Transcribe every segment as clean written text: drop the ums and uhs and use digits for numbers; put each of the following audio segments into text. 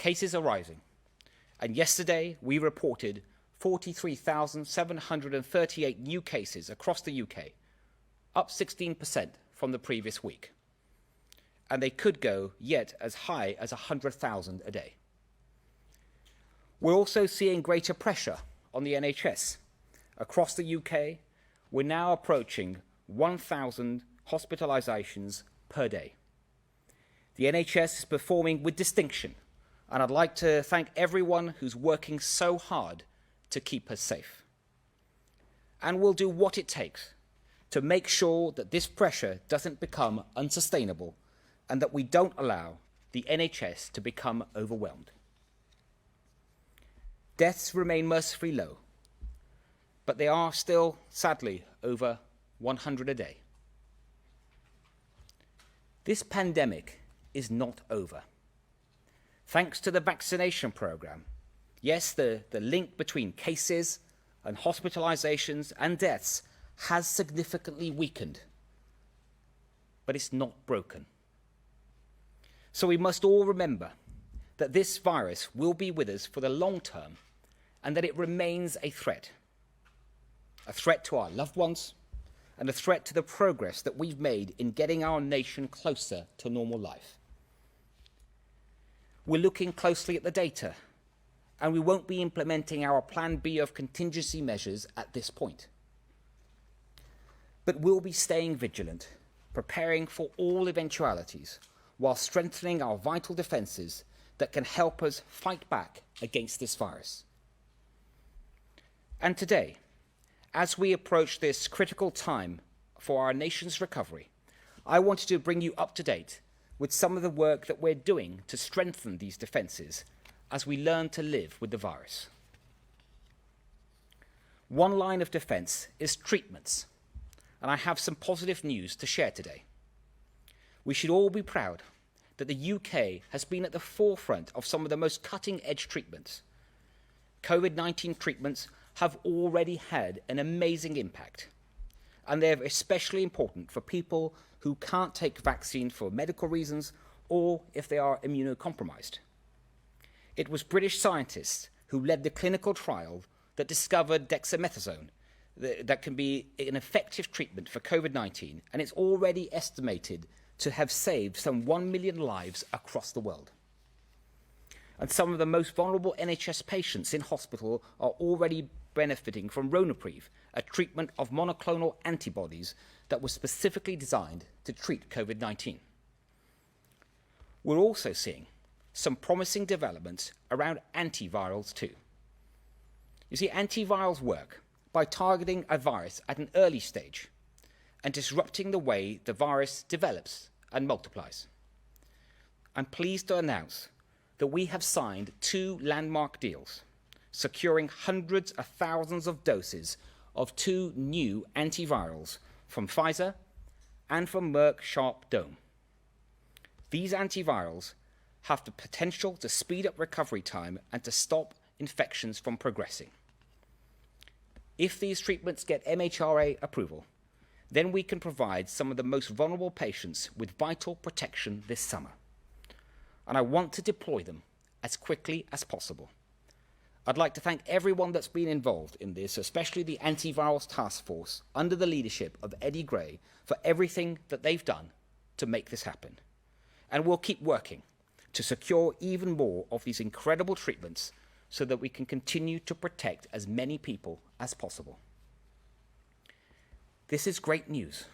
cases are rising, and yesterday we reported 43,738 new cases across the UK, up 16% from the previous week. And they could go yet as high as 100,000 a day. We're also seeing greater pressure on the NHS. Across the UK, we're now approaching 1,000 hospitalisations per day. The NHS is performing with distinction, and I'd like to thank everyone who's working so hard to keep us safe. And we'll do what it takes to make sure that this pressure doesn't become unsustainable and that we don't allow the NHS to become overwhelmed. Deaths remain mercifully low, but they are still, sadly, over 100 a day. This pandemic is not over. Thanks to the vaccination programme, yes, the link between cases and hospitalisations and deaths has significantly weakened, but it's not broken. So we must all remember that this virus will be with us for the long term and that it remains a threat to our loved ones and a threat to the progress that we've made in getting our nation closer to normal life. We're looking closely at the data, and we won't be implementing our Plan B of contingency measures at this point. But we'll be staying vigilant, preparing for all eventualities, while strengthening our vital defences that can help us fight back against this virus. And today, as we approach this critical time for our nation's recovery, I wanted to bring you up to date with some of the work that we're doing to strengthen these defences as we learn to live with the virus. One line of defence is treatments, and I have some positive news to share today. We should all be proud that the UK has been at the forefront of some of the most cutting-edge treatments. COVID-19 treatments have already had an amazing impact, and they're especially important for people who can't take vaccine for medical reasons or if they are immunocompromised. It was British scientists who led the clinical trial that discovered dexamethasone that can be an effective treatment for COVID-19, and it's already estimated to have saved some 1 million lives across the world. And some of the most vulnerable NHS patients in hospital are already benefiting from Ronapreve, a treatment of monoclonal antibodies that was specifically designed to treat COVID-19. We're also seeing some promising developments around antivirals too. You see, antivirals work by targeting a virus at an early stage and disrupting the way the virus develops and multiplies. I'm pleased to announce that we have signed 2 landmark deals, securing hundreds of thousands of doses of 2 new antivirals from Pfizer and from Merck Sharp Dome. These antivirals have the potential to speed up recovery time and to stop infections from progressing. If these treatments get MHRA approval, then we can provide some of the most vulnerable patients with vital protection this summer. And I want to deploy them as quickly as possible. I'd like to thank everyone that's been involved in this, especially the Antivirals Task Force under the leadership of Eddie Gray, for everything that they've done to make this happen. And we'll keep working to secure even more of these incredible treatments so that we can continue to protect as many people as possible. This is great news,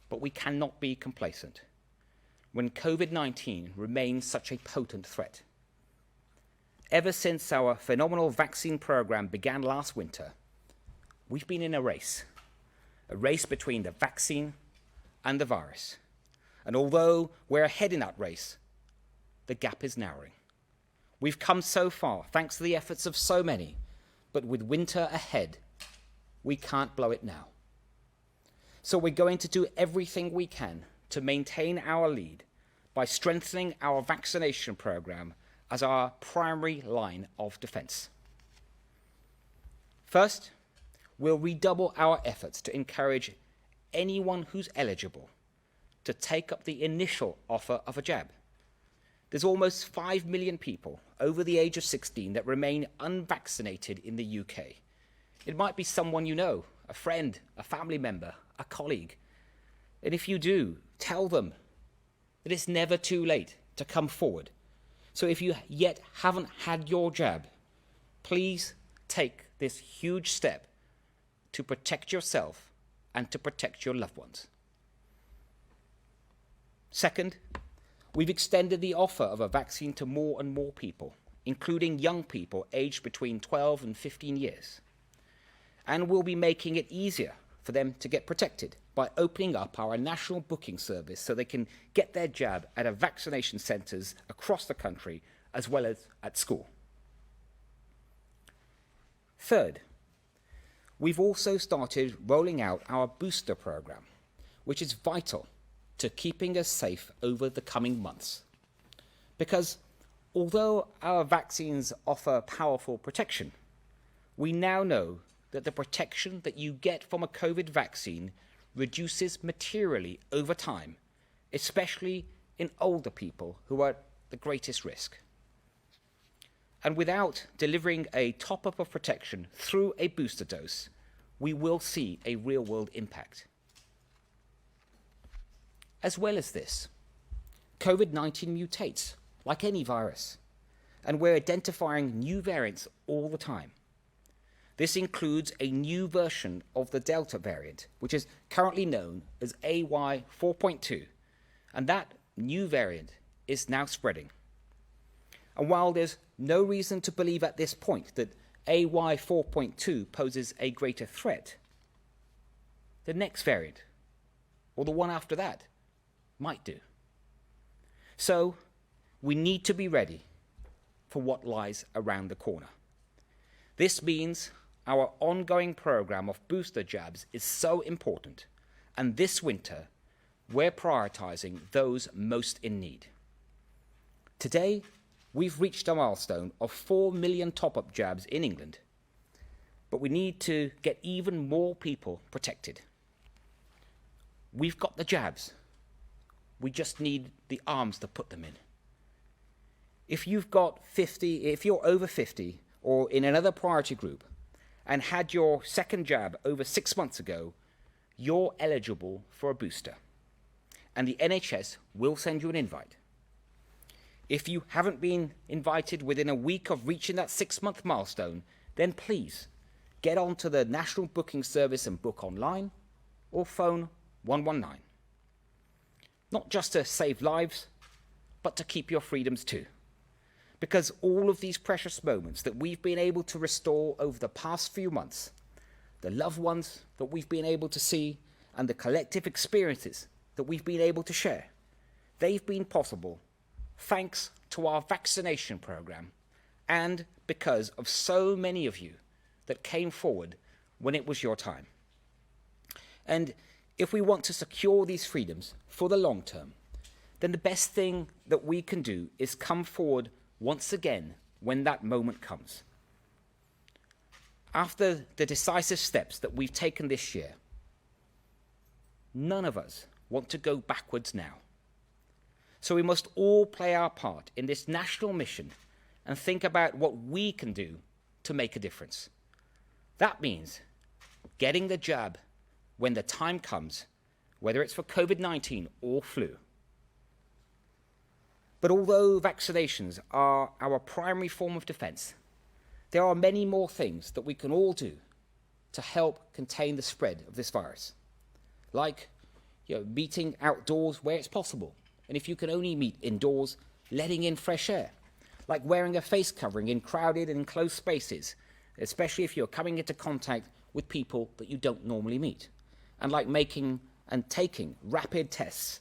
but we cannot be complacent when COVID-19 remains such a potent threat. Ever since our phenomenal vaccine program began last winter, we've been in a race between the vaccine and the virus. And although we're ahead in that race, the gap is narrowing. We've come so far thanks to the efforts of so many, but with winter ahead, we can't blow it now. So we're going to do everything we can to maintain our lead by strengthening our vaccination program as our primary line of defence. First, we'll redouble our efforts to encourage anyone who's eligible to take up the initial offer of a jab. there's almost 5 million people over the age of 16 that remain unvaccinated in the UK. It might be someone you know, a friend, a family member, a colleague. And if you do, tell them that it's never too late to come forward. So if you yet haven't had your jab, please take this huge step to protect yourself and to protect your loved ones. Second, we've extended the offer of a vaccine to more and more people, including young people aged between 12 and 15 years. And we'll be making it easier for them to get protected by opening up our national booking service so they can get their jab at our vaccination centres across the country as well as at school. Third, we've also started rolling out our booster programme, which is vital to keeping us safe over the coming months. Because although our vaccines offer powerful protection, we now know that the protection that you get from a COVID vaccine reduces materially over time, especially in older people who are at the greatest risk. And without delivering a top-up of protection through a booster dose, we will see a real-world impact. As well as this, COVID-19 mutates like any virus, and we're identifying new variants all the time. This includes a new version of the Delta variant, which is currently known as AY 4.2, and that new variant is now spreading. And while there's no reason to believe at this point that AY 4.2 poses a greater threat, the next variant, or the one after that, might do. So we need to be ready for what lies around the corner. This means our ongoing program of booster jabs is so important, and this winter we're prioritizing those most in need. Today, we've reached a milestone of 4 million top-up jabs in England, but we need to get even more people protected. We've got the jabs. We just need the arms to put them in. If you're over 50 or in another priority group and had your second jab over 6 months ago, you're eligible for a booster, and the NHS will send you an invite. If you haven't been invited within a week of reaching that 6-month milestone, then please get onto the National Booking Service and book online or phone 119. Not just to save lives, but to keep your freedoms too. Because all of these precious moments that we've been able to restore over the past few months, the loved ones that we've been able to see, and the collective experiences that we've been able to share, they've been possible thanks to our vaccination program and because of so many of you that came forward when it was your time. And if we want to secure these freedoms for the long term, then the best thing that we can do is come forward once again when that moment comes. After the decisive steps that we've taken this year, none of us want to go backwards now. So we must all play our part in this national mission and think about what we can do to make a difference. That means getting the jab when the time comes, whether it's for COVID-19 or flu. But although vaccinations are our primary form of defense, there are many more things that we can all do to help contain the spread of this virus. Like, meeting outdoors where it's possible. And if you can only meet indoors, letting in fresh air. Like wearing a face covering in crowded and enclosed spaces, especially if you're coming into contact with people that you don't normally meet. And like making and taking rapid tests,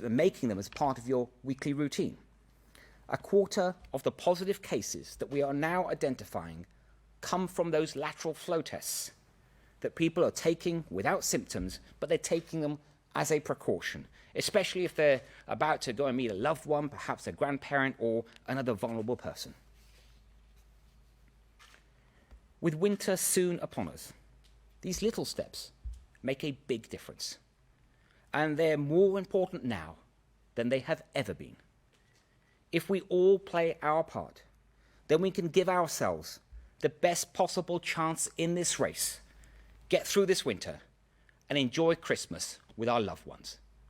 making them as part of your weekly routine. 1/4 of the positive cases that we are now identifying come from those lateral flow tests that people are taking without symptoms, but they're taking them as a precaution, especially if they're about to go and meet a loved one, perhaps a grandparent or another vulnerable person. With winter soon upon us, these little steps make a big difference. And they're more important now than they have ever been. if we all play our part, then we can give ourselves the best possible chance in this race, get through this winter, and enjoy Christmas with our loved ones.